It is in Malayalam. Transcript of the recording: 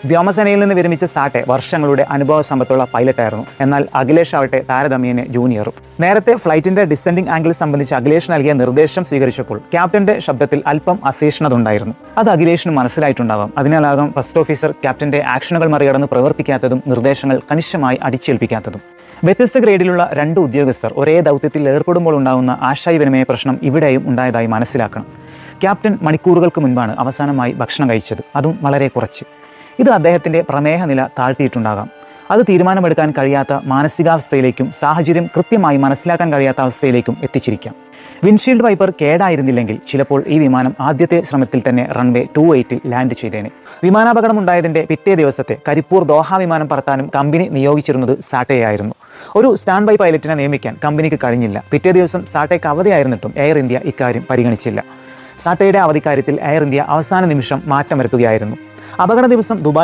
വ്യോമസേനയിൽ നിന്ന് വിരമിച്ച സാട്ടെ വർഷങ്ങളുടെ അനുഭവ സമ്പത്തുള്ള പൈലറ്റായിരുന്നു. എന്നാൽ അഖിലേഷ് ആവട്ടെ താരതമ്യേന ജൂനിയറും. നേരത്തെ ഫ്ലൈറ്റിന്റെ ഡിസെൻഡിംഗ് ആംഗിൾ സംബന്ധിച്ച് അഖിലേഷ് നൽകിയ നിർദ്ദേശം സ്വീകരിച്ചപ്പോൾ ക്യാപ്റ്റന്റെ ശബ്ദത്തിൽ അല്പം അസഹിഷ്ണുത ഉണ്ടായിരുന്നു. അത് അഖിലേഷിന് മനസ്സിലായിട്ടുണ്ടാവാം. അതിനാലാകും ഫസ്റ്റ് ഓഫീസർ ക്യാപ്റ്റന്റെ ആക്ഷനുകൾ മറികടന്ന് പ്രവർത്തിക്കാത്തതും നിർദ്ദേശങ്ങൾ കണിശമായി അടിച്ചേൽപ്പിക്കാത്തതും. വ്യത്യസ്ത ഗ്രേഡിലുള്ള 2 ഉദ്യോഗസ്ഥർ ഒരേ ദൗത്യത്തിൽ ഏർപ്പെടുമ്പോൾ ഉണ്ടാകുന്ന ആശയവിനിമയ പ്രശ്നം ഇവിടെയും ഉണ്ടായതായി മനസ്സിലാക്കണം. ക്യാപ്റ്റൻ മണിക്കൂറുകൾക്ക് മുൻപാണ് അവസാനമായി ഭക്ഷണം കഴിച്ചത്, അതും വളരെ കുറച്ച്. ഇത് അദ്ദേഹത്തിന്റെ പ്രമേഹ നില താഴ്ത്തിയിട്ടുണ്ടാകാം. അത് തീരുമാനമെടുക്കാൻ കഴിയാത്ത മാനസികാവസ്ഥയിലേക്കും സാഹചര്യം കൃത്യമായി മനസ്സിലാക്കാൻ കഴിയാത്ത അവസ്ഥയിലേക്കും എത്തിച്ചിരിക്കാം. വിൻഷീൽഡ് വൈപ്പർ കേടായിരുന്നില്ലെങ്കിൽ ചിലപ്പോൾ ഈ വിമാനം ആദ്യത്തെ ശ്രമത്തിൽ തന്നെ റൺവേ 28 ലാൻഡ് ചെയ്തേനെ. വിമാനാപകടമുണ്ടായതിന്റെ പിറ്റേ ദിവസത്തെ കരിപ്പൂർ ദോഹ വിമാനം പറത്താനും കമ്പനി നിയോഗിച്ചിരുന്നത് സാട്ടെയായിരുന്നു. ഒരു സ്റ്റാൻഡ് ബൈ പൈലറ്റിനെ നിയമിക്കാൻ കമ്പനിക്ക് കഴിഞ്ഞില്ല. പിറ്റേ ദിവസം സാട്ടെയ്ക്ക് അവധിയായിരുന്നിട്ടും എയർ ഇന്ത്യ ഇക്കാര്യം പരിഗണിച്ചില്ല. സാട്ടെയുടെ അവധിക്കാര്യത്തിൽ എയർ ഇന്ത്യ അവസാന നിമിഷം മാറ്റം വരുത്തുകയായിരുന്നു. അപകട ദിവസം ദുബായ്